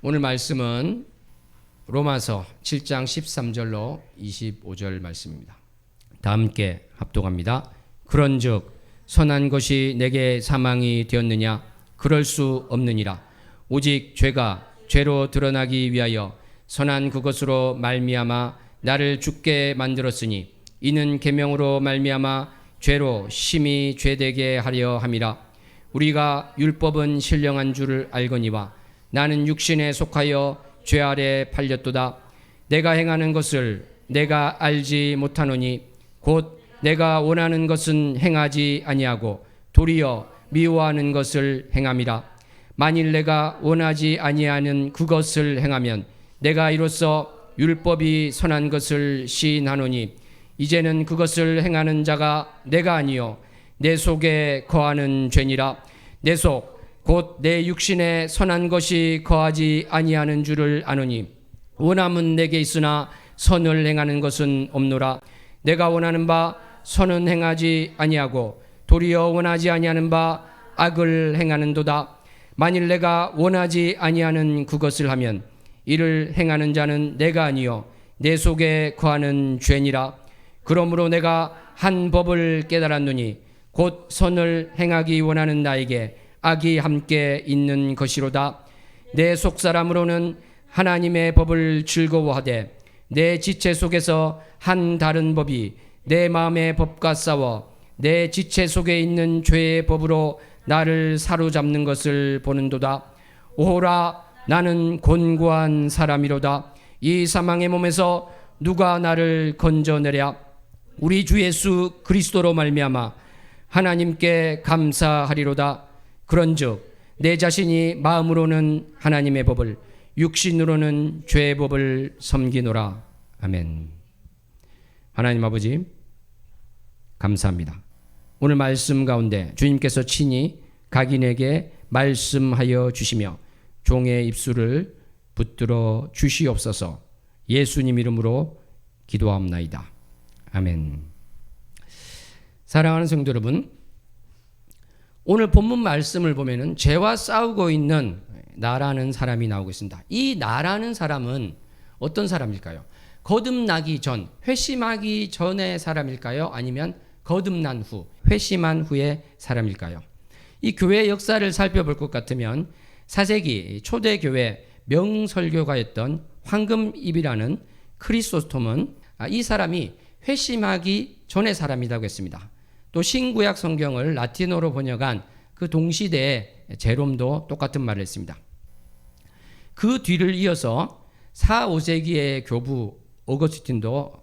오늘 말씀은 로마서 7장 13절로 25절 말씀입니다. 다 함께 합독합니다. 그런즉 선한 것이 내게 사망이 되었느냐? 그럴 수 없느니라. 오직 죄가 죄로 드러나기 위하여 선한 그것으로 말미암아 나를 죽게 만들었으니 이는 계명으로 말미암아 죄로 심히 죄되게 하려 함이라. 우리가 율법은 신령한 줄을 알거니와 나는 육신에 속하여 죄 아래 팔렸도다. 내가 행하는 것을 내가 알지 못하노니 곧 내가 원하는 것은 행하지 아니하고 도리어 미워하는 것을 행함이라. 만일 내가 원하지 아니하는 그것을 행하면 내가 이로써 율법이 선한 것을 시인하노니 이제는 그것을 행하는 자가 내가 아니요 내 속에 거하는 죄니라. 내 속 곧 내 육신에 선한 것이 거하지 아니하는 줄을 아노니 원함은 내게 있으나 선을 행하는 것은 없노라. 내가 원하는 바 선은 행하지 아니하고 도리어 원하지 아니하는 바 악을 행하는도다. 만일 내가 원하지 아니하는 그것을 하면 이를 행하는 자는 내가 아니요 내 속에 거하는 죄니라. 그러므로 내가 한 법을 깨달았노니 곧 선을 행하기 원하는 나에게 악이 함께 있는 것이로다. 내 속사람으로는 하나님의 법을 즐거워하되 내 지체 속에서 한 다른 법이 내 마음의 법과 싸워 내 지체 속에 있는 죄의 법으로 나를 사로잡는 것을 보는도다. 오호라, 나는 곤고한 사람이로다. 이 사망의 몸에서 누가 나를 건져내랴? 우리 주 예수 그리스도로 말미암아 하나님께 감사하리로다. 그런즉 내 자신이 마음으로는 하나님의 법을 육신으로는 죄의 법을 섬기노라. 아멘. 하나님 아버지 감사합니다. 오늘 말씀 가운데 주님께서 친히 각인에게 말씀하여 주시며 종의 입술을 붙들어 주시옵소서. 예수님 이름으로 기도합나이다. 아멘. 사랑하는 성도 여러분, 오늘 본문 말씀을 보면은 죄와 싸우고 있는 나라는 사람이 나오고 있습니다. 이 나라는 사람은 어떤 사람일까요? 거듭나기 전, 회심하기 전의 사람일까요? 아니면 거듭난 후, 회심한 후의 사람일까요? 이 교회 역사를 살펴볼 것 같으면 4세기 초대교회 명설교가였던 황금입이라는 크리소스톰은 이 사람이 회심하기 전의 사람이라고 했습니다. 또 신구약 성경을 라틴어로 번역한 그 동시대의 제롬도 똑같은 말을 했습니다. 그 뒤를 이어서 4, 5세기의 교부 어거스틴도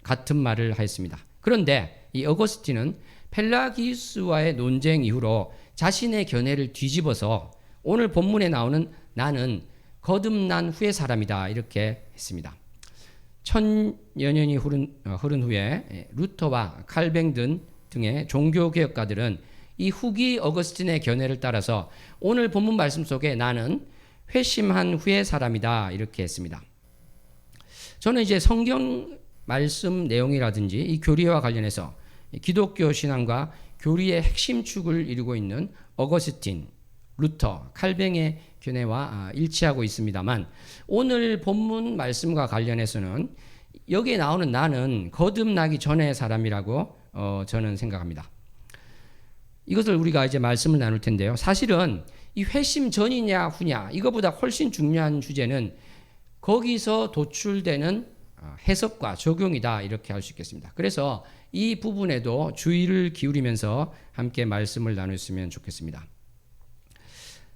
같은 말을 하였습니다. 그런데 이 어거스틴은 펠라기우스와의 논쟁 이후로 자신의 견해를 뒤집어서 오늘 본문에 나오는 나는 거듭난 후의 사람이다 이렇게 했습니다. 1000여 년이 흐른 후에 루터와 칼뱅 등의 종교개혁가들은 이 후기 어거스틴의 견해를 따라서 오늘 본문 말씀 속에 나는 회심한 후의 사람이다 이렇게 했습니다. 저는 이제 성경 말씀 내용이라든지 이 교리와 관련해서 기독교 신앙과 교리의 핵심 축을 이루고 있는 어거스틴, 루터, 칼뱅의 견해와 일치하고 있습니다만 오늘 본문 말씀과 관련해서는 여기에 나오는 나는 거듭나기 전의 사람이라고 저는 생각합니다. 이것을 우리가 이제 말씀을 나눌 텐데요. 사실은 이 회심 전이냐 후냐 이거보다 훨씬 중요한 주제는 거기서 도출되는 해석과 적용이다 이렇게 할 수 있겠습니다. 그래서 이 부분에도 주의를 기울이면서 함께 말씀을 나눴으면 좋겠습니다.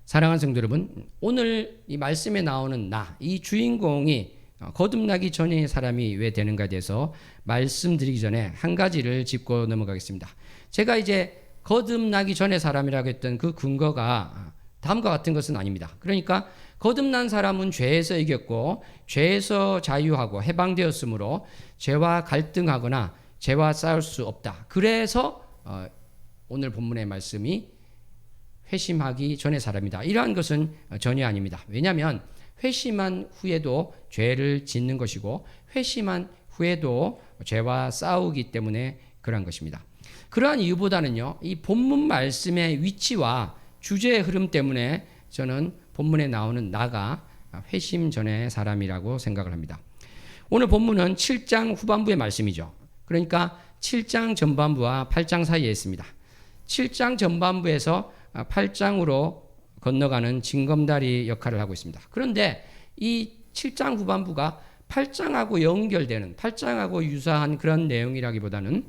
사랑하는 성도 여러분, 오늘 이 말씀에 나오는 나, 이 주인공이 거듭나기 전의 사람이 왜 되는가에 대해서 말씀드리기 전에 한 가지를 짚고 넘어가겠습니다. 제가 이제 거듭나기 전의 사람이라고 했던 그 근거가 다음과 같은 것은 아닙니다. 그러니까 거듭난 사람은 죄에서 이겼고 죄에서 자유하고 해방되었으므로 죄와 갈등하거나 죄와 싸울 수 없다. 그래서 오늘 본문의 말씀이 회심하기 전의 사람이다. 이러한 것은 전혀 아닙니다. 왜냐하면 회심한 후에도 죄를 짓는 것이고 회심한 후에도 죄와 싸우기 때문에 그러한 것입니다. 그러한 이유보다는요, 이 본문 말씀의 위치와 주제의 흐름 때문에 저는 본문에 나오는 나가 회심 전의 사람이라고 생각을 합니다. 오늘 본문은 7장 후반부의 말씀이죠. 그러니까 7장 전반부와 8장 사이에 있습니다. 7장 전반부에서 8장으로 건너가는 징검다리 역할을 하고 있습니다. 그런데 이 7장 후반부가 8장하고 연결되는 8장하고 유사한 그런 내용이라기보다는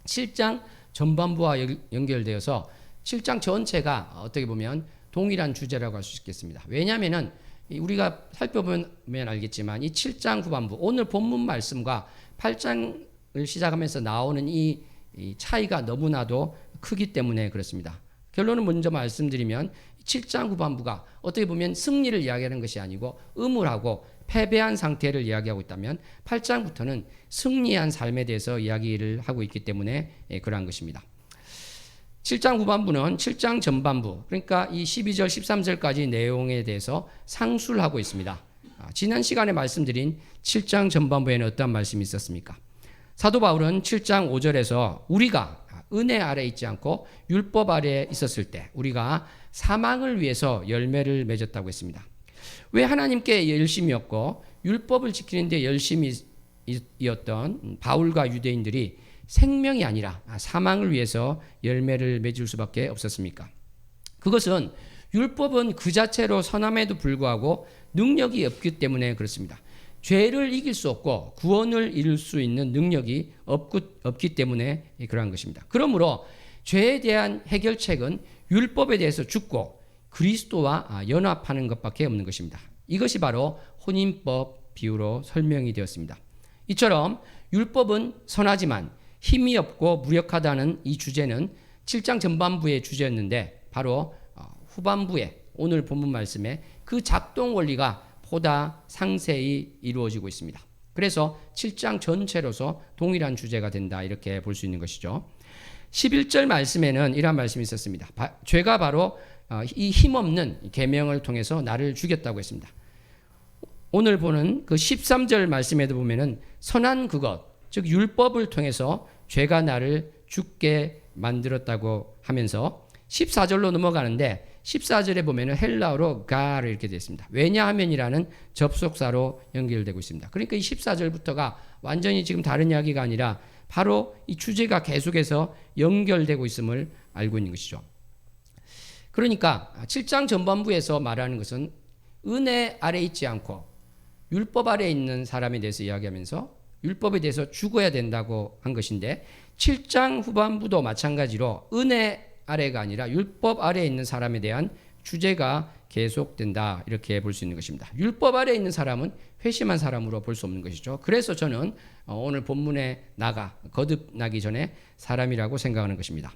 7장 전반부와 연결되어서 7장 전체가 어떻게 보면 동일한 주제라고 할 수 있겠습니다. 왜냐하면 우리가 살펴보면 알겠지만 이 7장 후반부 오늘 본문 말씀과 8장을 시작하면서 나오는 이 차이가 너무나도 크기 때문에 그렇습니다. 결론을 먼저 말씀드리면 7장 후반부가 어떻게 보면 승리를 이야기하는 것이 아니고 음울하고 패배한 상태를 이야기하고 있다면 8장부터는 승리한 삶에 대해서 이야기를 하고 있기 때문에 그러한 것입니다. 7장 후반부는 7장 전반부, 그러니까 이 12절, 13절까지 내용에 대해서 상수를 하고 있습니다. 지난 시간에 말씀드린 7장 전반부에는 어떤 말씀이 있었습니까? 사도 바울은 7장 5절에서 우리가 은혜 아래 있지 않고 율법 아래 있었을 때 우리가 사망을 위해서 열매를 맺었다고 했습니다. 왜 하나님께 열심이었고 율법을 지키는데 열심이었던 바울과 유대인들이 생명이 아니라 사망을 위해서 열매를 맺을 수밖에 없었습니까? 그것은 율법은 그 자체로 선함에도 불구하고 능력이 없기 때문에 그렇습니다. 죄를 이길 수 없고 구원을 이룰 수 있는 능력이 없기 때문에 그러한 것입니다. 그러므로 죄에 대한 해결책은 율법에 대해서 죽고 그리스도와 연합하는 것밖에 없는 것입니다. 이것이 바로 혼인법 비유로 설명이 되었습니다. 이처럼 율법은 선하지만 힘이 없고 무력하다는 이 주제는 7장 전반부의 주제였는데 바로 후반부에 오늘 본문 말씀에 그 작동 원리가 보다 상세히 이루어지고 있습니다. 그래서 7장 전체로서 동일한 주제가 된다 이렇게 볼 수 있는 것이죠. 11절 말씀에는 이러한 말씀이 있었습니다. 죄가 바로 이 힘없는 계명을 통해서 나를 죽였다고 했습니다. 오늘 보는 그 13절 말씀에도 보면은 선한 그것, 즉 율법을 통해서 죄가 나를 죽게 만들었다고 하면서 14절로 넘어가는데 14절에 보면은 헬라어로 가를 이렇게 되어 있습니다. 왜냐하면이라는 접속사로 연결되고 있습니다. 그러니까 이 14절부터가 완전히 지금 다른 이야기가 아니라 바로 이 주제가 계속해서 연결되고 있음을 알고 있는 것이죠. 그러니까 7장 전반부에서 말하는 것은 은혜 아래 있지 않고 율법 아래 있는 사람에 대해서 이야기하면서 율법에 대해서 죽어야 된다고 한 것인데 7장 후반부도 마찬가지로 은혜 아래가 아니라 율법 아래에 있는 사람에 대한 주제가 계속된다 이렇게 볼 수 있는 것입니다. 율법 아래에 있는 사람은 회심한 사람으로 볼 수 없는 것이죠. 그래서 저는 오늘 본문에 거듭나기 전에 사람이라고 생각하는 것입니다.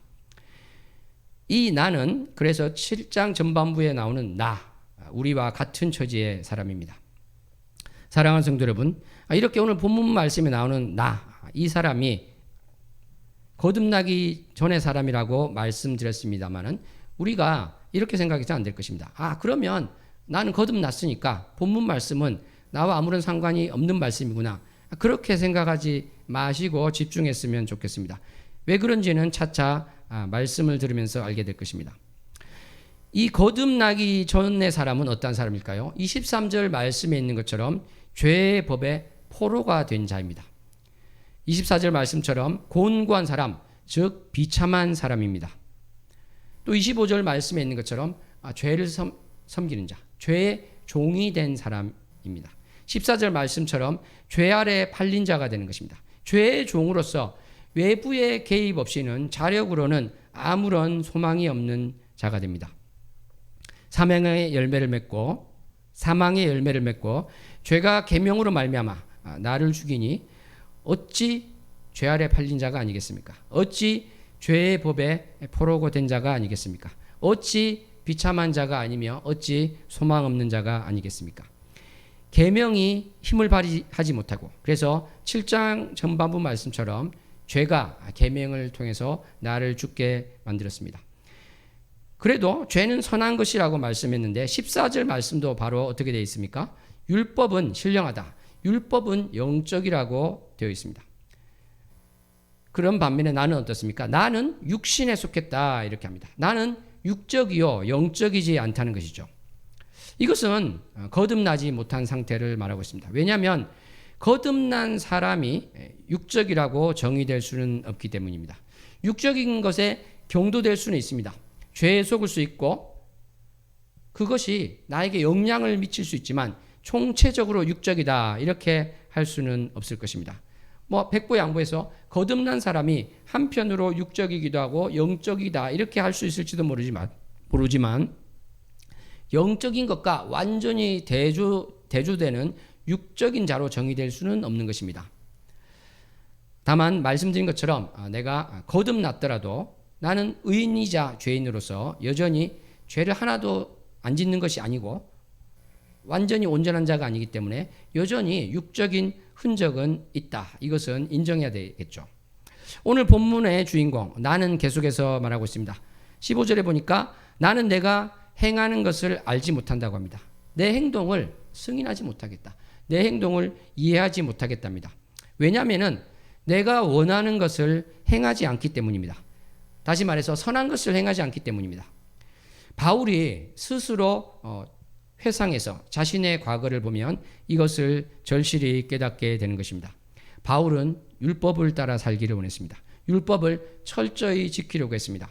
이 나는 그래서 7장 전반부에 나오는 우리와 같은 처지의 사람입니다. 사랑하는 성도 여러분, 이렇게 오늘 본문 말씀에 나오는 이 사람이 거듭나기 전의 사람이라고 말씀드렸습니다만은 우리가 이렇게 생각해서는 안 될 것입니다. 그러면 나는 거듭났으니까 본문 말씀은 나와 아무런 상관이 없는 말씀이구나. 그렇게 생각하지 마시고 집중했으면 좋겠습니다. 왜 그런지는 차차 말씀을 들으면서 알게 될 것입니다. 이 거듭나기 전의 사람은 어떤 사람일까요? 23절 말씀에 있는 것처럼 죄의 법에 포로가 된 자입니다. 24절 말씀처럼 곤고한 사람, 즉 비참한 사람입니다. 또 25절 말씀에 있는 것처럼 죄를 섬기는 자, 죄의 종이 된 사람입니다. 14절 말씀처럼 죄 아래 팔린 자가 되는 것입니다. 죄의 종으로서 외부의 개입 없이는 자력으로는 아무런 소망이 없는 자가 됩니다. 사망의 열매를 맺고 죄가 계명으로 말미암아 나를 죽이니 어찌 죄 아래 팔린 자가 아니겠습니까? 어찌 죄의 법에 포로가 된 자가 아니겠습니까? 어찌 비참한 자가 아니며 어찌 소망 없는 자가 아니겠습니까? 계명이 힘을 발휘하지 못하고 그래서 7장 전반부 말씀처럼 죄가 계명을 통해서 나를 죽게 만들었습니다. 그래도 죄는 선한 것이라고 말씀했는데 14절 말씀도 바로 어떻게 되어 있습니까? 율법은 신령하다. 율법은 영적이라고 되어 있습니다. 그런 반면에 나는 어떻습니까? 나는 육신에 속했다 이렇게 합니다. 나는 육적이요 영적이지 않다는 것이죠. 이것은 거듭나지 못한 상태를 말하고 있습니다. 왜냐하면 거듭난 사람이 육적이라고 정의될 수는 없기 때문입니다. 육적인 것에 경도될 수는 있습니다. 죄에 속을 수 있고 그것이 나에게 영향을 미칠 수 있지만 총체적으로 육적이다 이렇게 할 수는 없을 것입니다. 백보양보해서 거듭난 사람이 한편으로 육적이기도 하고 영적이다 이렇게 할 수 있을지도 모르지만 영적인 것과 완전히 대조되는 육적인 자로 정의될 수는 없는 것입니다. 다만 말씀드린 것처럼 내가 거듭났더라도 나는 의인이자 죄인으로서 여전히 죄를 하나도 안 짓는 것이 아니고 완전히 온전한 자가 아니기 때문에 여전히 육적인 흔적은 있다. 이것은 인정해야 되겠죠. 오늘 본문의 주인공 나는 계속해서 말하고 있습니다. 15절에 보니까 나는 내가 행하는 것을 알지 못한다고 합니다. 내 행동을 승인하지 못하겠다. 내 행동을 이해하지 못하겠답니다. 왜냐하면 내가 원하는 것을 행하지 않기 때문입니다. 다시 말해서 선한 것을 행하지 않기 때문입니다. 바울이 스스로 회상해서 자신의 과거를 보면 이것을 절실히 깨닫게 되는 것입니다. 바울은 율법을 따라 살기를 원했습니다. 율법을 철저히 지키려고 했습니다.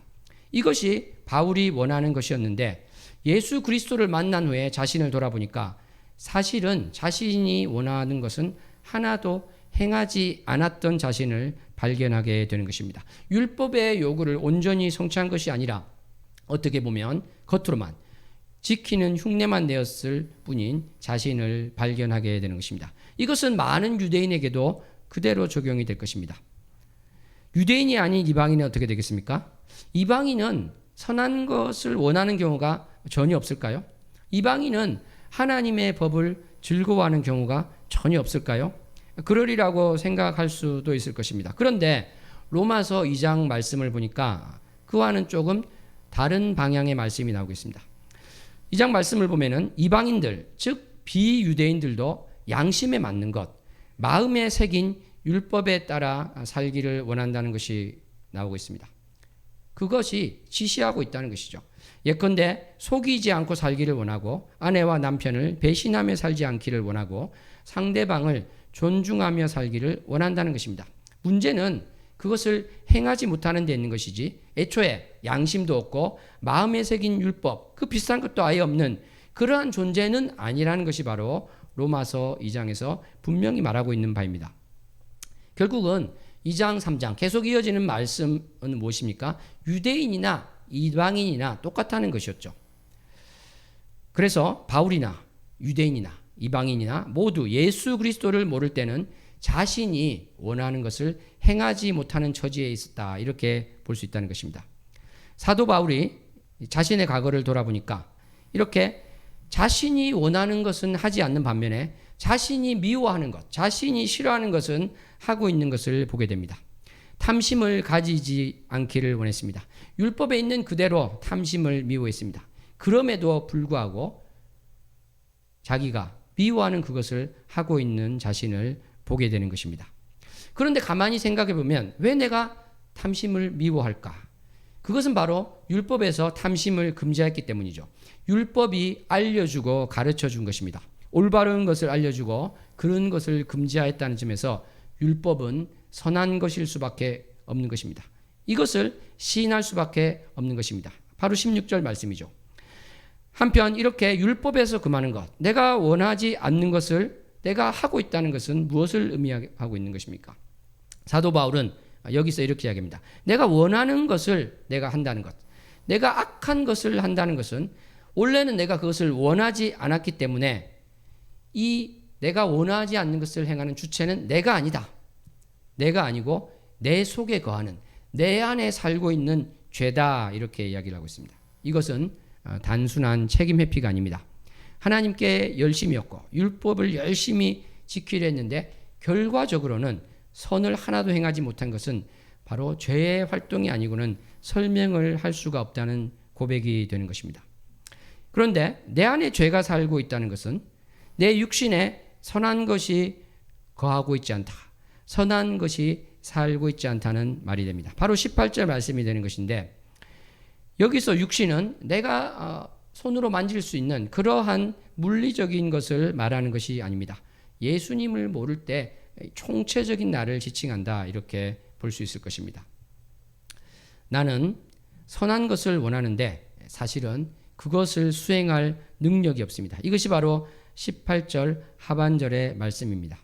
이것이 바울이 원하는 것이었는데 예수 그리스도를 만난 후에 자신을 돌아보니까 사실은 자신이 원하는 것은 하나도 행하지 않았던 자신을 발견하게 되는 것입니다. 율법의 요구를 온전히 성취한 것이 아니라 어떻게 보면 겉으로만 지키는 흉내만 내었을 뿐인 자신을 발견하게 되는 것입니다. 이것은 많은 유대인에게도 그대로 적용이 될 것입니다. 유대인이 아닌 이방인은 어떻게 되겠습니까? 이방인은 선한 것을 원하는 경우가 전혀 없을까요? 이방인은 하나님의 법을 즐거워하는 경우가 전혀 없을까요? 그러리라고 생각할 수도 있을 것입니다. 그런데 로마서 2장 말씀을 보니까 그와는 조금 다른 방향의 말씀이 나오고 있습니다. 2장 말씀을 보면은 이방인들, 즉 비유대인들도 양심에 맞는 것, 마음에 새긴 율법에 따라 살기를 원한다는 것이 나오고 있습니다. 그것이 지시하고 있다는 것이죠. 예컨대 속이지 않고 살기를 원하고 아내와 남편을 배신하며 살지 않기를 원하고 상대방을 존중하며 살기를 원한다는 것입니다. 문제는 그것을 행하지 못하는 데 있는 것이지 애초에 양심도 없고 마음에 새긴 율법, 그 비슷한 것도 아예 없는 그러한 존재는 아니라는 것이 바로 로마서 2장에서 분명히 말하고 있는 바입니다. 결국은 2장, 3장 계속 이어지는 말씀은 무엇입니까? 유대인이나 이방인이나 똑같다는 것이었죠. 그래서 바울이나 유대인이나 이방인이나 모두 예수 그리스도를 모를 때는 자신이 원하는 것을 행하지 못하는 처지에 있었다. 이렇게 볼 수 있다는 것입니다. 사도 바울이 자신의 과거를 돌아보니까 이렇게 자신이 원하는 것은 하지 않는 반면에 자신이 미워하는 것, 자신이 싫어하는 것은 하고 있는 것을 보게 됩니다. 탐심을 가지지 않기를 원했습니다. 율법에 있는 그대로 탐심을 미워했습니다. 그럼에도 불구하고 자기가 미워하는 그것을 하고 있는 자신을 보게 되는 것입니다. 그런데 가만히 생각해 보면 왜 내가 탐심을 미워할까? 그것은 바로 율법에서 탐심을 금지했기 때문이죠. 율법이 알려주고 가르쳐 준 것입니다. 올바른 것을 알려주고 그런 것을 금지하였다는 점에서 율법은 선한 것일 수밖에 없는 것입니다. 이것을 시인할 수밖에 없는 것입니다. 바로 16절 말씀이죠. 한편 이렇게 율법에서 금하는 것, 내가 원하지 않는 것을 내가 하고 있다는 것은 무엇을 의미하고 있는 것입니까? 사도 바울은 여기서 이렇게 이야기합니다. 내가 원하는 것을 내가 한다는 것, 내가 악한 것을 한다는 것은 원래는 내가 그것을 원하지 않았기 때문에 이 내가 원하지 않는 것을 행하는 주체는 내가 아니다. 내가 아니고 내 속에 거하는 내 안에 살고 있는 죄다 이렇게 이야기를 하고 있습니다. 이것은 단순한 책임 회피가 아닙니다. 하나님께 열심이었고 율법을 열심히 지키려 했는데 결과적으로는 선을 하나도 행하지 못한 것은 바로 죄의 활동이 아니고는 설명을 할 수가 없다는 고백이 되는 것입니다. 그런데 내 안에 죄가 살고 있다는 것은 내 육신에 선한 것이 거하고 있지 않다. 선한 것이 살고 있지 않다는 말이 됩니다. 바로 18절 말씀이 되는 것인데 여기서 육신은 내가 손으로 만질 수 있는 그러한 물리적인 것을 말하는 것이 아닙니다. 예수님을 모를 때 총체적인 나를 지칭한다, 이렇게 볼 수 있을 것입니다. 나는 선한 것을 원하는데 사실은 그것을 수행할 능력이 없습니다. 이것이 바로 18절 하반절의 말씀입니다.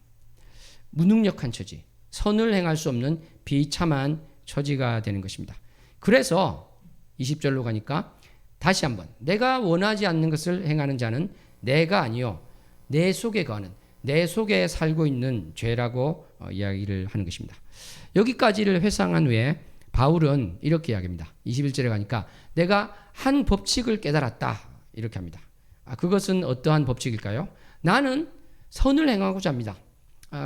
무능력한 처지, 선을 행할 수 없는 비참한 처지가 되는 것입니다. 그래서 20절로 가니까 다시 한번 내가 원하지 않는 것을 행하는 자는 내가 아니요 내 속에 거하는, 내 속에 살고 있는 죄라고 이야기를 하는 것입니다. 여기까지를 회상한 후에 바울은 이렇게 이야기합니다. 21절에 가니까 내가 한 법칙을 깨달았다, 이렇게 합니다. 그것은 어떠한 법칙일까요? 나는 선을 행하고자 합니다.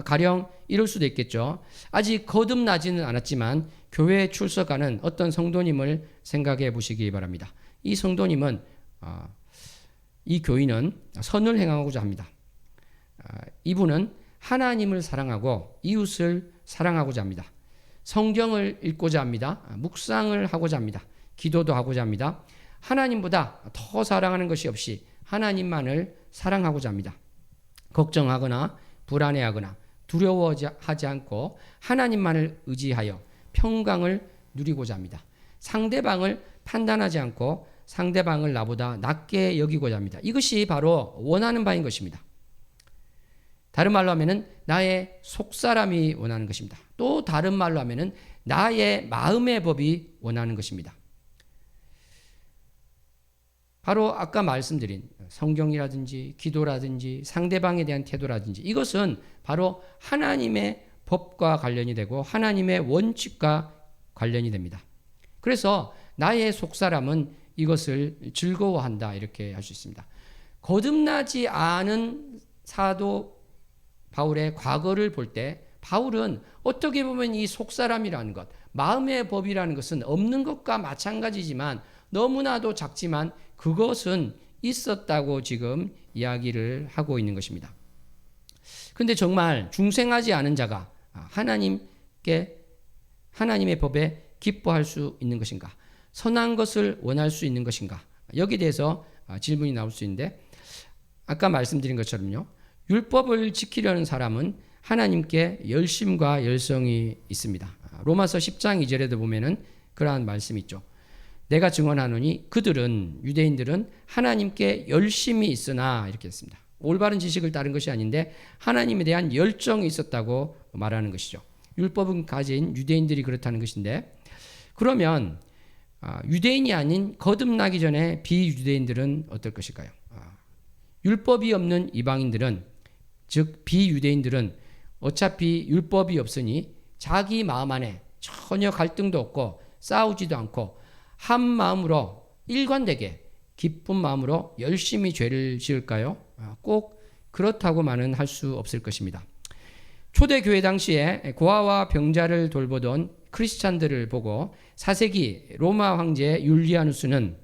가령 이럴 수도 있겠죠. 아직 거듭나지는 않았지만 교회에 출석하는 어떤 성도님을 생각해 보시기 바랍니다. 이 성도님은, 이 교인은 선을 행하고자 합니다. 이분은 하나님을 사랑하고 이웃을 사랑하고자 합니다. 성경을 읽고자 합니다. 묵상을 하고자 합니다. 기도도 하고자 합니다. 하나님보다 더 사랑하는 것이 없이 하나님만을 사랑하고자 합니다. 걱정하거나 불안해하거나 두려워하지 않고 하나님만을 의지하여 평강을 누리고자 합니다. 상대방을 판단하지 않고 상대방을 나보다 낮게 여기고자 합니다. 이것이 바로 원하는 바인 것입니다. 다른 말로 하면은 나의 속사람이 원하는 것입니다. 또 다른 말로 하면은 나의 마음의 법이 원하는 것입니다. 바로 아까 말씀드린 성경이라든지 기도라든지 상대방에 대한 태도라든지 이것은 바로 하나님의 법과 관련이 되고 하나님의 원칙과 관련이 됩니다. 그래서 나의 속사람은 이것을 즐거워한다, 이렇게 할 수 있습니다. 거듭나지 않은 사도 바울의 과거를 볼 때 바울은 어떻게 보면 이 속사람이라는 것, 마음의 법이라는 것은 없는 것과 마찬가지지만 너무나도 작지만 그것은 있었다고 지금 이야기를 하고 있는 것입니다. 그런데 정말 중생하지 않은 자가 하나님의 법에 기뻐할 수 있는 것인가? 선한 것을 원할 수 있는 것인가? 여기에 대해서 질문이 나올 수 있는데, 아까 말씀드린 것처럼요, 율법을 지키려는 사람은 하나님께 열심과 열성이 있습니다. 로마서 10장 2절에도 보면은 그러한 말씀이 있죠. 내가 증언하노니 그들은, 유대인들은 하나님께 열심이 있으나, 이렇게 했습니다. 올바른 지식을 따른 것이 아닌데 하나님에 대한 열정이 있었다고 말하는 것이죠. 율법은 가진 유대인들이 그렇다는 것인데, 그러면 유대인이 아닌 거듭나기 전에 비유대인들은 어떨 것일까요? 율법이 없는 이방인들은, 즉 비유대인들은 어차피 율법이 없으니 자기 마음 안에 전혀 갈등도 없고 싸우지도 않고 한 마음으로 일관되게 기쁜 마음으로 열심히 죄를 지을까요? 꼭 그렇다고만은 할 수 없을 것입니다. 초대교회 당시에 고아와 병자를 돌보던 크리스찬들을 보고 4세기 로마 황제 율리아누스는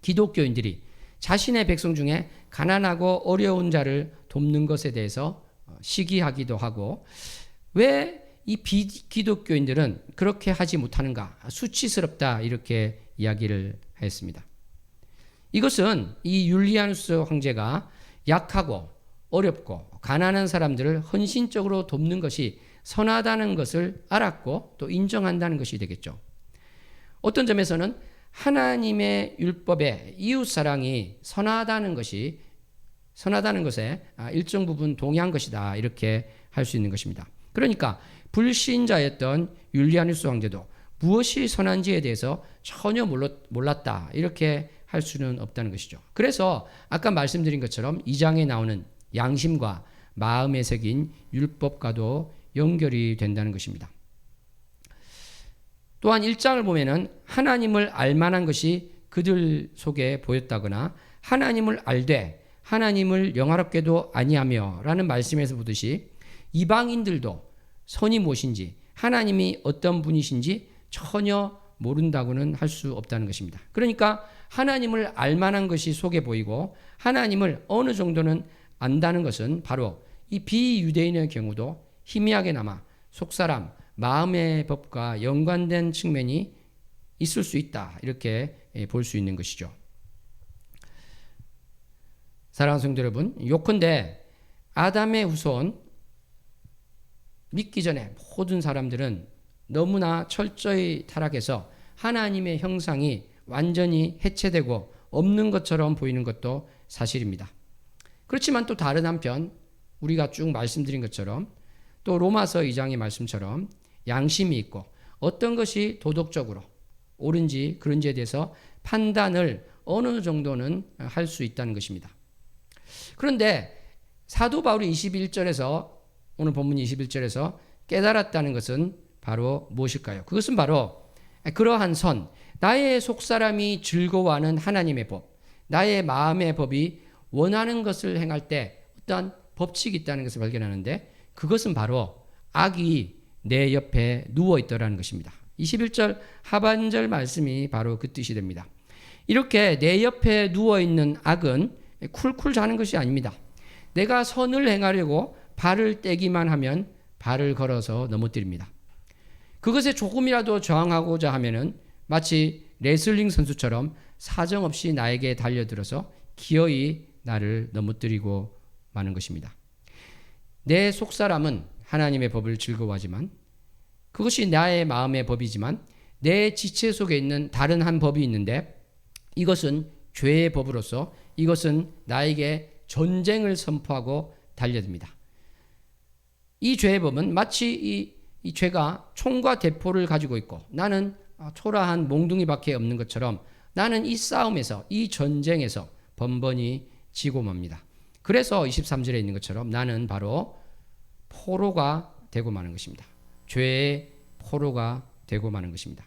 기독교인들이 자신의 백성 중에 가난하고 어려운 자를 돕는 것에 대해서 시기하기도 하고, 왜 이 비기독교인들은 그렇게 하지 못하는가? 수치스럽다, 이렇게 이야기를 했습니다. 이것은 이 율리아누스 황제가 약하고 어렵고 가난한 사람들을 헌신적으로 돕는 것이 선하다는 것을 알았고 또 인정한다는 것이 되겠죠. 어떤 점에서는 하나님의 율법에 이웃사랑이 선하다는 것에 일정 부분 동의한 것이다, 이렇게 할 수 있는 것입니다. 그러니까 불신자였던 율리아누스 황제도 무엇이 선한지에 대해서 전혀 몰랐다, 이렇게 할 수는 없다는 것이죠. 그래서 아까 말씀드린 것처럼 2장에 나오는 양심과 마음에 새긴 율법과도 연결이 된다는 것입니다. 또한 1장을 보면은 하나님을 알만한 것이 그들 속에 보였다거나 하나님을 알되 하나님을 영화롭게도 아니하며 라는 말씀에서 보듯이 이방인들도 선이 무엇인지 하나님이 어떤 분이신지 전혀 모른다고는 할 수 없다는 것입니다. 그러니까 하나님을 알만한 것이 속에 보이고 하나님을 어느 정도는 안다는 것은 바로 이 비유대인의 경우도 희미하게나마 속사람, 마음의 법과 연관된 측면이 있을 수 있다, 이렇게 볼 수 있는 것이죠. 사랑하는 성도 여러분, 요컨대 아담의 후손 믿기 전에 모든 사람들은 너무나 철저히 타락해서 하나님의 형상이 완전히 해체되고 없는 것처럼 보이는 것도 사실입니다. 그렇지만 또 다른 한편 우리가 쭉 말씀드린 것처럼 또 로마서 2장의 말씀처럼 양심이 있고 어떤 것이 도덕적으로 옳은지 그런지에 대해서 판단을 어느 정도는 할 수 있다는 것입니다. 그런데 사도 바울이 21절에서 오늘 본문 21절에서 깨달았다는 것은 바로 무엇일까요? 그것은 바로 그러한 선, 나의 속사람이 즐거워하는 하나님의 법, 나의 마음의 법이 원하는 것을 행할 때 어떤 법칙이 있다는 것을 발견하는데 그것은 바로 악이 내 옆에 누워있더라는 것입니다. 21절 하반절 말씀이 바로 그 뜻이 됩니다. 이렇게 내 옆에 누워있는 악은 쿨쿨 자는 것이 아닙니다. 내가 선을 행하려고 발을 떼기만 하면 발을 걸어서 넘어뜨립니다. 그것에 조금이라도 저항하고자 하면은 마치 레슬링 선수처럼 사정없이 나에게 달려들어서 기어이 나를 넘어뜨리고 마는 것입니다. 내 속사람은 하나님의 법을 즐거워하지만 그것이 나의 마음의 법이지만 내 지체 속에 있는 다른 한 법이 있는데 이것은 죄의 법으로서 이것은 나에게 전쟁을 선포하고 달려듭니다. 이 죄의 법은 마치 이 죄가 총과 대포를 가지고 있고 나는 초라한 몽둥이밖에 없는 것처럼 나는 이 싸움에서 이 전쟁에서 번번이 지고 맙니다. 그래서 23절에 있는 것처럼 나는 바로 포로가 되고 마는 것입니다. 죄의 포로가 되고 마는 것입니다.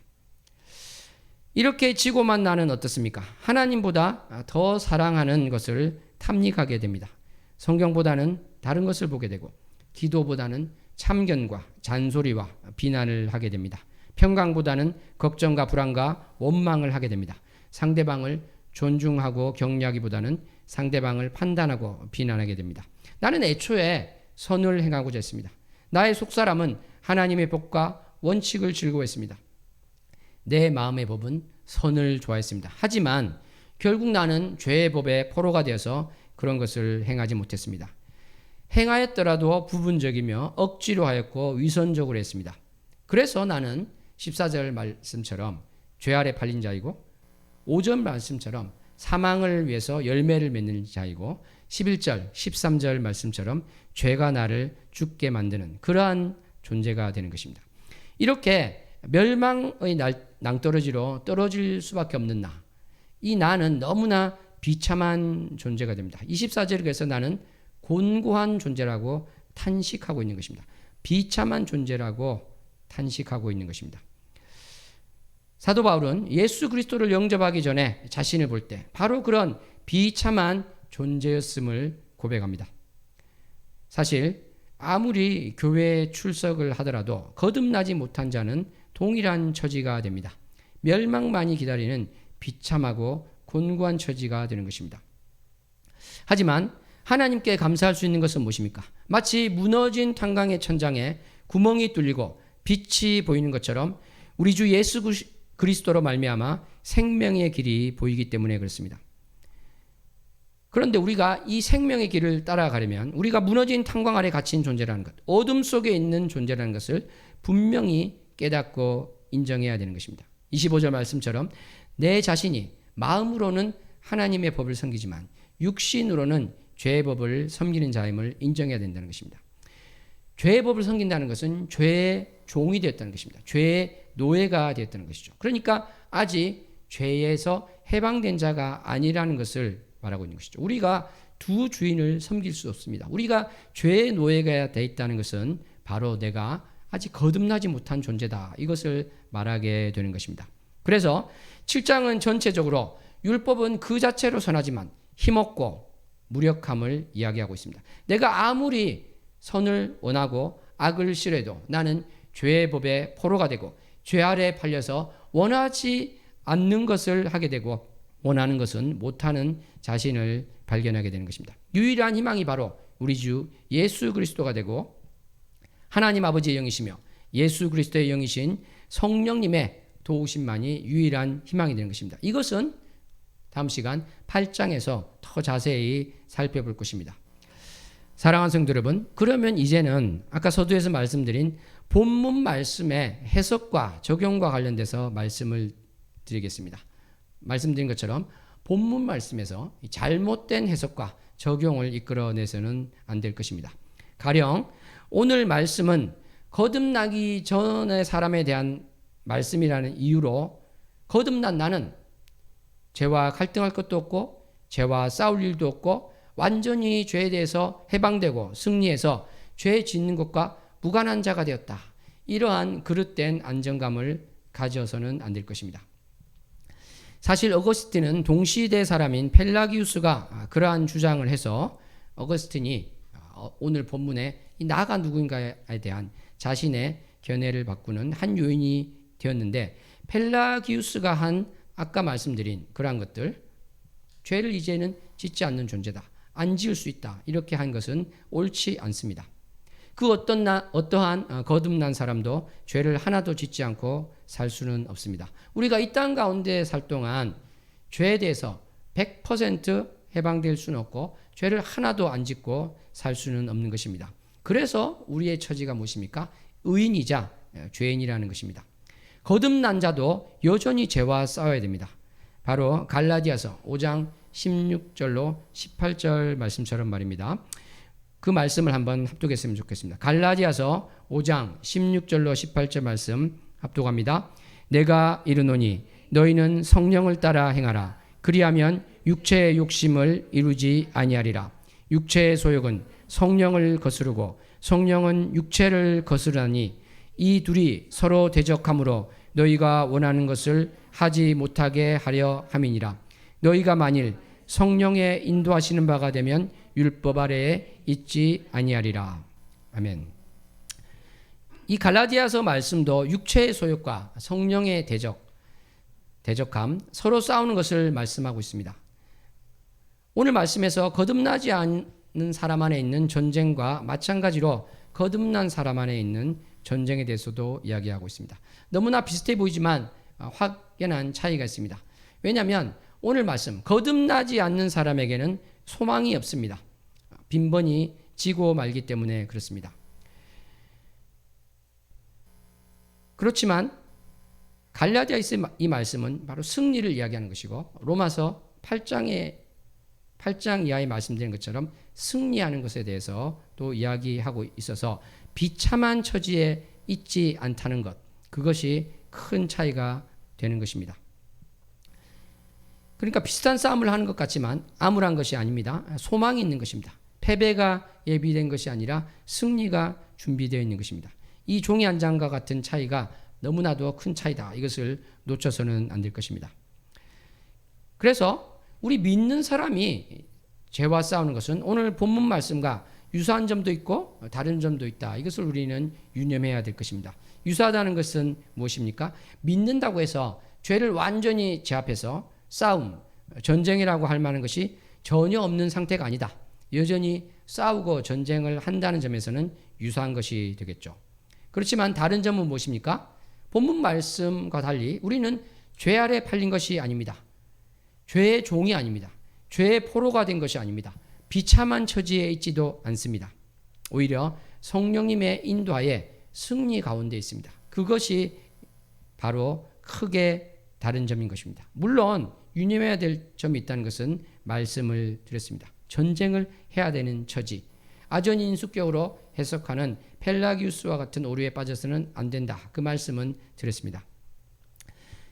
이렇게 지고만 나는 어떻습니까? 하나님보다 더 사랑하는 것을 탐닉하게 됩니다. 성경보다는 다른 것을 보게 되고 기도보다는 참견과 잔소리와 비난을 하게 됩니다. 평강보다는 걱정과 불안과 원망을 하게 됩니다. 상대방을 존중하고 격려하기보다는 상대방을 판단하고 비난하게 됩니다. 나는 애초에 선을 행하고자 했습니다. 나의 속사람은 하나님의 법과 원칙을 즐거워했습니다. 내 마음의 법은 선을 좋아했습니다. 하지만 결국 나는 죄의 법의 포로가 되어서 그런 것을 행하지 못했습니다. 행하였더라도 부분적이며 억지로 하였고 위선적으로 했습니다. 그래서 나는 14절 말씀처럼 죄 아래 팔린 자이고 5절 말씀처럼 사망을 위해서 열매를 맺는 자이고 11절, 13절 말씀처럼 죄가 나를 죽게 만드는 그러한 존재가 되는 것입니다. 이렇게 멸망의 낭떠러지로 떨어질 수밖에 없는 나, 이 나는 너무나 비참한 존재가 됩니다. 24절에 그래서 나는 곤고한 존재라고 탄식하고 있는 것입니다. 비참한 존재라고 탄식하고 있는 것입니다. 사도 바울은 예수 그리스도를 영접하기 전에 자신을 볼 때 바로 그런 비참한 존재였음을 고백합니다. 사실 아무리 교회에 출석을 하더라도 거듭나지 못한 자는 동일한 처지가 됩니다. 멸망만이 기다리는 비참하고 곤고한 처지가 되는 것입니다. 하지만 하나님께 감사할 수 있는 것은 무엇입니까? 마치 무너진 탄광의 천장에 구멍이 뚫리고 빛이 보이는 것처럼 우리 주 예수 그리스도로 말미암아 생명의 길이 보이기 때문에 그렇습니다. 그런데 우리가 이 생명의 길을 따라가려면 우리가 무너진 탄광 아래 갇힌 존재라는 것, 어둠 속에 있는 존재라는 것을 분명히 깨닫고 인정해야 되는 것입니다. 25절 말씀처럼 내 자신이 마음으로는 하나님의 법을 섬기지만 육신으로는 죄의 법을 섬기는 자임을 인정해야 된다는 것입니다. 죄의 법을 섬긴다는 것은 죄의 종이 되었다는 것입니다. 죄의 노예가 되었다는 것이죠. 그러니까 아직 죄에서 해방된 자가 아니라는 것을 말하고 있는 것이죠. 우리가 두 주인을 섬길 수 없습니다. 우리가 죄의 노예가 되어 있다는 것은 바로 내가 아직 거듭나지 못한 존재다. 이것을 말하게 되는 것입니다. 그래서 7장은 전체적으로 율법은 그 자체로 선하지만 힘없고 무력함을 이야기하고 있습니다. 내가 아무리 선을 원하고 악을 싫어해도 나는 죄의 법의 포로가 되고 죄 아래에 팔려서 원하지 않는 것을 하게 되고 원하는 것은 못하는 자신을 발견하게 되는 것입니다. 유일한 희망이 바로 우리 주 예수 그리스도가 되고 하나님 아버지의 영이시며 예수 그리스도의 영이신 성령님의 도우심만이 유일한 희망이 되는 것입니다. 이것은 다음 시간 8장에서 더 자세히 살펴볼 것입니다. 사랑하는 성도 여러분, 그러면 이제는 아까 서두에서 말씀드린 본문 말씀의 해석과 적용과 관련돼서 말씀을 드리겠습니다. 말씀드린 것처럼 본문 말씀에서 잘못된 해석과 적용을 이끌어내서는 안 될 것입니다. 가령 오늘 말씀은 거듭나기 전의 사람에 대한 말씀이라는 이유로 거듭난 나는 죄와 갈등할 것도 없고 죄와 싸울 일도 없고 완전히 죄에 대해서 해방되고 승리해서 죄 짓는 것과 무관한 자가 되었다. 이러한 그릇된 안정감을 가져서는 안 될 것입니다. 사실 어거스틴은 동시대 사람인 펠라기우스가 그러한 주장을 해서 어거스틴이 오늘 본문에 이 나가 누구인가에 대한 자신의 견해를 바꾸는 한 요인이 되었는데, 펠라기우스가 한 아까 말씀드린 그러한 것들, 죄를 이제는 짓지 않는 존재다, 안 지을 수 있다, 이렇게 한 것은 옳지 않습니다. 그 어떠한 거듭난 사람도 죄를 하나도 짓지 않고 살 수는 없습니다. 우리가 이 땅 가운데 살 동안 죄에 대해서 100% 해방될 수는 없고 죄를 하나도 안 짓고 살 수는 없는 것입니다. 그래서 우리의 처지가 무엇입니까? 의인이자 죄인이라는 것입니다. 거듭난 자도 여전히 죄와 싸워야 됩니다. 바로 갈라디아서 5장 16절로 18절 말씀처럼 말입니다. 그 말씀을 한번 합독했으면 좋겠습니다. 갈라디아서 5장 16절로 18절 말씀 합독합니다. 내가 이르노니 너희는 성령을 따라 행하라. 그리하면 육체의 욕심을 이루지 아니하리라. 육체의 소욕은 성령을 거스르고 성령은 육체를 거스르나니 이 둘이 서로 대적함으로 너희가 원하는 것을 하지 못하게 하려 함이니라. 너희가 만일 성령의 인도하시는 바가 되면 율법 아래에 있지 아니하리라. 아멘. 이 갈라디아서 말씀도 육체의 소욕과 성령의 대적함, 서로 싸우는 것을 말씀하고 있습니다. 오늘 말씀에서 거듭나지 않는 사람 안에 있는 전쟁과 마찬가지로 거듭난 사람 안에 있는 전쟁에 대해서도 이야기하고 있습니다. 너무나 비슷해 보이지만 확연한 차이가 있습니다. 왜냐하면 오늘 말씀, 거듭나지 않는 사람에게는 소망이 없습니다. 빈번히 지고 말기 때문에 그렇습니다. 그렇지만 갈라디아서의 이 말씀은 바로 승리를 이야기하는 것이고, 로마서 8장 이하에 말씀드린 것처럼 승리하는 것에 대해서 또 이야기하고 있어서 비참한 처지에 있지 않다는 것, 그것이 큰 차이가 되는 것입니다. 그러니까 비슷한 싸움을 하는 것 같지만 암울한 것이 아닙니다. 소망이 있는 것입니다. 패배가 예비된 것이 아니라 승리가 준비되어 있는 것입니다. 이 종이 한 장과 같은 차이가 너무나도 큰 차이다. 이것을 놓쳐서는 안 될 것입니다. 그래서 우리 믿는 사람이 죄와 싸우는 것은 오늘 본문 말씀과 유사한 점도 있고 다른 점도 있다. 이것을 우리는 유념해야 될 것입니다. 유사하다는 것은 무엇입니까? 믿는다고 해서 죄를 완전히 제압해서 싸움, 전쟁이라고 할 만한 것이 전혀 없는 상태가 아니다. 여전히 싸우고 전쟁을 한다는 점에서는 유사한 것이 되겠죠. 그렇지만 다른 점은 무엇입니까? 본문 말씀과 달리 우리는 죄 아래 팔린 것이 아닙니다. 죄의 종이 아닙니다. 죄의 포로가 된 것이 아닙니다. 비참한 처지에 있지도 않습니다. 오히려 성령님의 인도하에 승리 가운데 있습니다. 그것이 바로 크게 다른 점인 것입니다. 물론 유념해야 될 점이 있다는 것은 말씀을 드렸습니다. 전쟁을 해야 되는 처지, 아전인수격으로 해석하는 펠라기우스와 같은 오류에 빠져서는 안 된다. 그 말씀은 드렸습니다.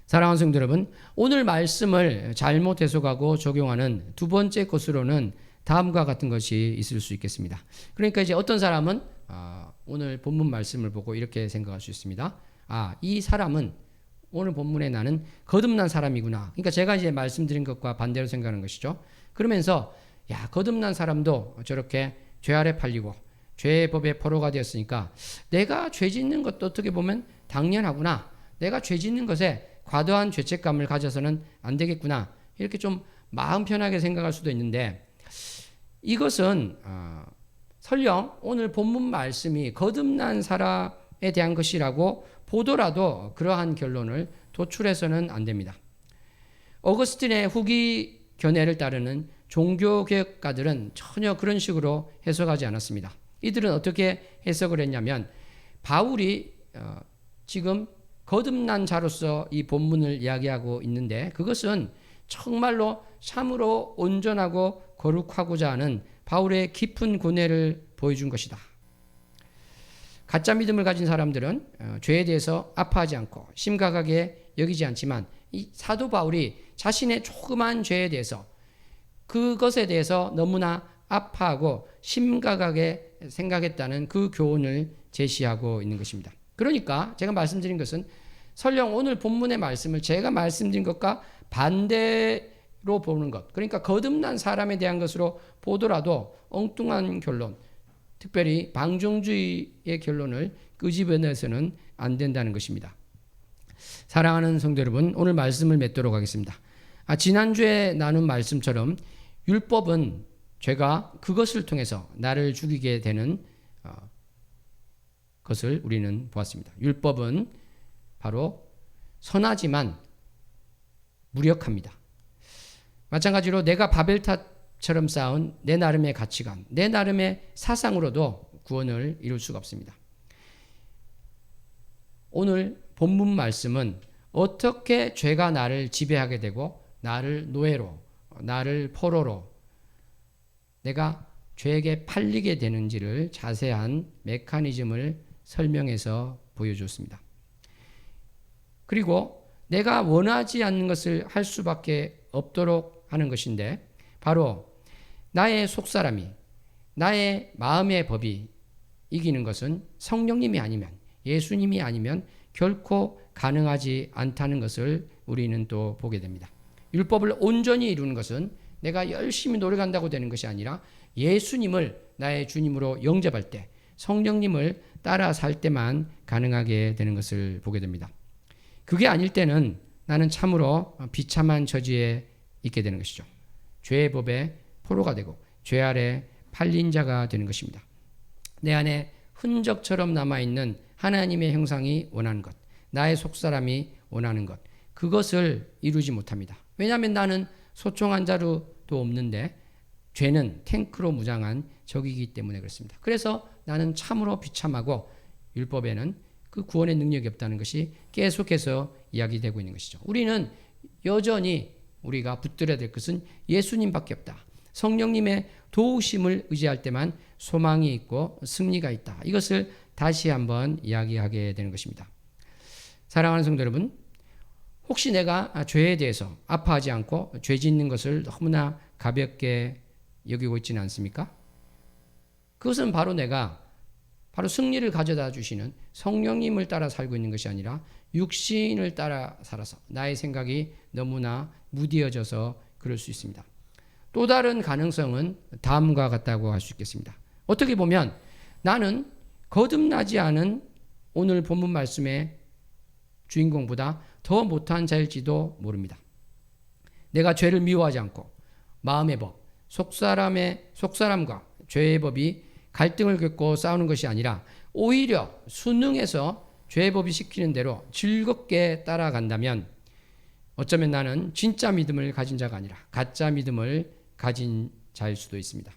사랑하는 성도 여러분, 오늘 말씀을 잘못 해석하고 적용하는 두 번째 것으로는 다음과 같은 것이 있을 수 있겠습니다. 그러니까 이제 어떤 사람은 오늘 본문 말씀을 보고 이렇게 생각할 수 있습니다. 이 사람은 오늘 본문에 나는 거듭난 사람이구나. 그러니까 제가 이제 말씀드린 것과 반대로 생각하는 것이죠. 그러면서 거듭난 사람도 저렇게 죄 아래 팔리고 죄의 법의 포로가 되었으니까 내가 죄 짓는 것도 어떻게 보면 당연하구나. 내가 죄 짓는 것에 과도한 죄책감을 가져서는 안 되겠구나. 이렇게 좀 마음 편하게 생각할 수도 있는데, 이것은 설령 오늘 본문 말씀이 거듭난 사람에 대한 것이라고 보더라도 그러한 결론을 도출해서는 안 됩니다. 어거스틴의 후기 견해를 따르는 종교개혁가들은 전혀 그런 식으로 해석하지 않았습니다. 이들은 어떻게 해석을 했냐면 바울이 지금 거듭난 자로서 이 본문을 이야기하고 있는데 그것은 정말로 참으로 온전하고 거룩하고자 하는 바울의 깊은 고뇌를 보여준 것이다. 가짜 믿음을 가진 사람들은 죄에 대해서 아파하지 않고 심각하게 여기지 않지만 이 사도 바울이 자신의 조그만 죄에 대해서 그것에 대해서 너무나 아파하고 심각하게 생각했다는 그 교훈을 제시하고 있는 것입니다. 그러니까 제가 말씀드린 것은 설령 오늘 본문의 말씀을 제가 말씀드린 것과 반대로 보는 것, 그러니까 거듭난 사람에 대한 것으로 보더라도 엉뚱한 결론, 특별히 방종주의의 결론을 끄집어내서는 안 된다는 것입니다. 사랑하는 성도 여러분, 오늘 말씀을 맺도록 하겠습니다. 지난주에 나눈 말씀처럼 율법은 죄가 그것을 통해서 나를 죽이게 되는 것을 우리는 보았습니다. 율법은 바로 선하지만 무력합니다. 마찬가지로 내가 바벨탑처럼 쌓은 내 나름의 가치관, 내 나름의 사상으로도 구원을 이룰 수가 없습니다. 오늘 본문 말씀은 어떻게 죄가 나를 지배하게 되고 나를 노예로, 나를 포로로 내가 죄에게 팔리게 되는지를 자세한 메커니즘을 설명해서 보여줬습니다. 그리고 내가 원하지 않는 것을 할 수밖에 없도록 하는 것인데 바로 나의 속사람이, 나의 마음의 법이 이기는 것은 성령님이 아니면, 예수님이 아니면 결코 가능하지 않다는 것을 우리는 또 보게 됩니다. 율법을 온전히 이루는 것은 내가 열심히 노력한다고 되는 것이 아니라 예수님을 나의 주님으로 영접할 때, 성령님을 따라 살 때만 가능하게 되는 것을 보게 됩니다. 그게 아닐 때는 나는 참으로 비참한 처지에 있게 되는 것이죠. 죄의 법에 포로가 되고 죄 아래 팔린 자가 되는 것입니다. 내 안에 흔적처럼 남아있는 하나님의 형상이 원하는 것, 나의 속사람이 원하는 것, 그것을 이루지 못합니다. 왜냐하면 나는 소총한 자루도 없는데 죄는 탱크로 무장한 적이기 때문에 그렇습니다. 그래서 나는 참으로 비참하고 율법에는 그 구원의 능력이 없다는 것이 계속해서 이야기되고 있는 것이죠. 우리는 여전히 우리가 붙들어야 될 것은 예수님밖에 없다. 성령님의 도우심을 의지할 때만 소망이 있고 승리가 있다. 이것을 다시 한번 이야기하게 되는 것입니다. 사랑하는 성도 여러분, 혹시 내가 죄에 대해서 아파하지 않고 죄 짓는 것을 너무나 가볍게 여기고 있지는 않습니까? 그것은 바로 내가 바로 승리를 가져다 주시는 성령님을 따라 살고 있는 것이 아니라 육신을 따라 살아서 나의 생각이 너무나 무디어져서 그럴 수 있습니다. 또 다른 가능성은 다음과 같다고 할 수 있겠습니다. 어떻게 보면 나는 거듭나지 않은 오늘 본문 말씀의 주인공보다 더 못한 자일지도 모릅니다. 내가 죄를 미워하지 않고 마음의 법, 속사람과 죄의 법이 갈등을 겪고 싸우는 것이 아니라 오히려 순응해서 죄의 법이 시키는 대로 즐겁게 따라간다면 어쩌면 나는 진짜 믿음을 가진 자가 아니라 가짜 믿음을 가진 자일 수도 있습니다.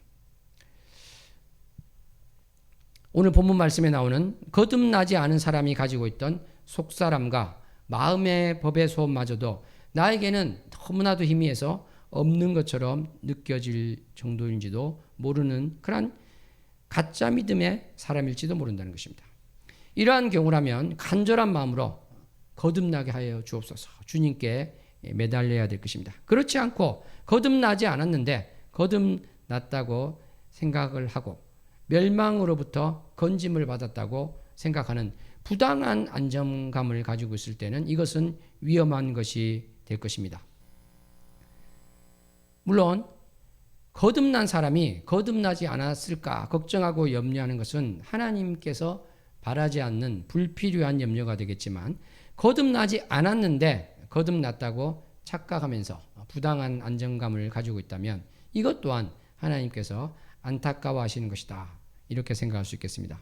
오늘 본문 말씀에 나오는 거듭나지 않은 사람이 가지고 있던 속사람과 마음의 법의 소원마저도 나에게는 너무나도 희미해서 없는 것처럼 느껴질 정도인지도 모르는 그런 가짜 믿음의 사람일지도 모른다는 것입니다. 이러한 경우라면 간절한 마음으로 거듭나게 하여 주옵소서 주님께 매달려야 될 것입니다. 그렇지 않고 거듭나지 않았는데 거듭났다고 생각을 하고 멸망으로부터 건짐을 받았다고 생각하는 부당한 안정감을 가지고 있을 때는 이것은 위험한 것이 될 것입니다. 물론 거듭난 사람이 거듭나지 않았을까 걱정하고 염려하는 것은 하나님께서 바라지 않는 불필요한 염려가 되겠지만 거듭나지 않았는데 거듭났다고 착각하면서 부당한 안정감을 가지고 있다면 이것 또한 하나님께서 안타까워하시는 것이다. 이렇게 생각할 수 있겠습니다.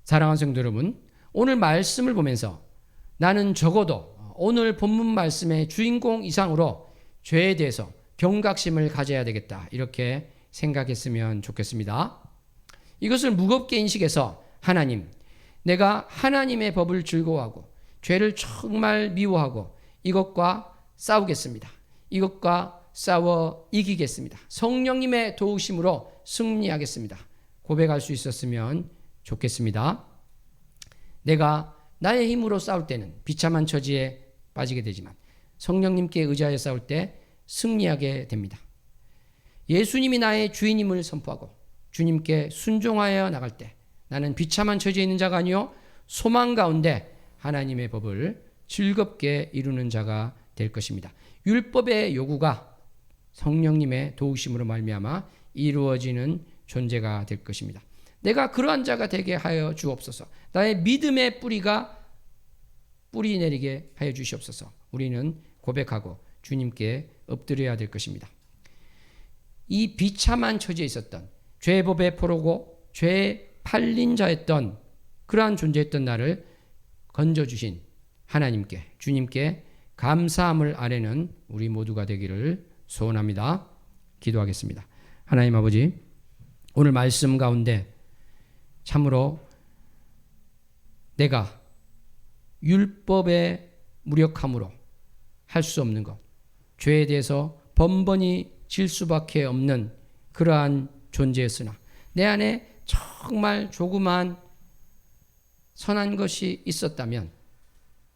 사랑하는 성도 여러분, 오늘 말씀을 보면서 나는 적어도 오늘 본문 말씀의 주인공 이상으로 죄에 대해서 경각심을 가져야 되겠다. 이렇게 생각했으면 좋겠습니다. 이것을 무겁게 인식해서 하나님, 내가 하나님의 법을 즐거워하고 죄를 정말 미워하고 이것과 싸우겠습니다. 이것과 싸워 이기겠습니다. 성령님의 도우심으로 승리하겠습니다. 고백할 수 있었으면 좋겠습니다. 내가 나의 힘으로 싸울 때는 비참한 처지에 빠지게 되지만 성령님께 의지하여 싸울 때 승리하게 됩니다. 예수님이 나의 주인임을 선포하고 주님께 순종하여 나갈 때 나는 비참한 처지에 있는 자가 아니요 소망 가운데 하나님의 법을 즐겁게 이루는 자가 될 것입니다. 율법의 요구가 성령님의 도우심으로 말미암아 이루어지는 존재가 될 것입니다. 내가 그러한 자가 되게 하여 주옵소서. 나의 믿음의 뿌리가 뿌리 내리게 하여 주시옵소서. 우리는 고백하고 주님께 엎드려야 될 것입니다. 이 비참한 처지에 있었던 죄법의 포로고 죄에 팔린 자였던 그러한 존재였던 나를 건져주신 하나님께 주님께 감사함을 아뢰는 우리 모두가 되기를 소원합니다. 기도하겠습니다. 하나님 아버지, 오늘 말씀 가운데 참으로 내가 율법의 무력함으로 할 수 없는 것, 죄에 대해서 번번이 질 수밖에 없는 그러한 존재였으나 내 안에 정말 조그만 선한 것이 있었다면,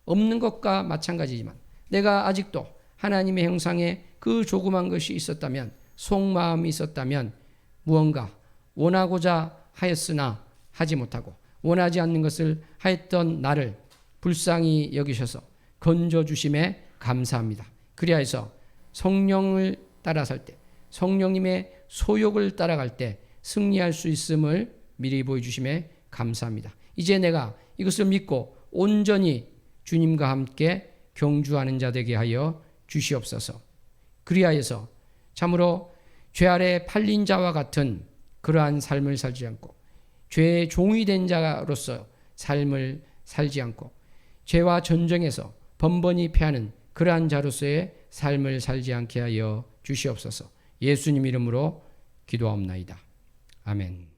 없는 것과 마찬가지지만 내가 아직도 하나님의 형상에 그 조그만 것이 있었다면, 속마음이 있었다면 무언가 원하고자 하였으나 하지 못하고 원하지 않는 것을 하였던 나를 불쌍히 여기셔서 건져주심에 감사합니다. 그리하여서 성령을 따라 살 때, 성령님의 소욕을 따라갈 때 승리할 수 있음을 미리 보여주심에 감사합니다. 이제 내가 이것을 믿고 온전히 주님과 함께 경주하는 자 되게 하여 주시옵소서. 그리하여서 참으로 죄 아래 팔린 자와 같은 그러한 삶을 살지 않고 죄의 종이 된 자로서 삶을 살지 않고 죄와 전쟁에서 번번이 패하는 그러한 자로서의 삶을 살지 않게 하여 주시옵소서. 예수님 이름으로 기도하옵나이다. 아멘.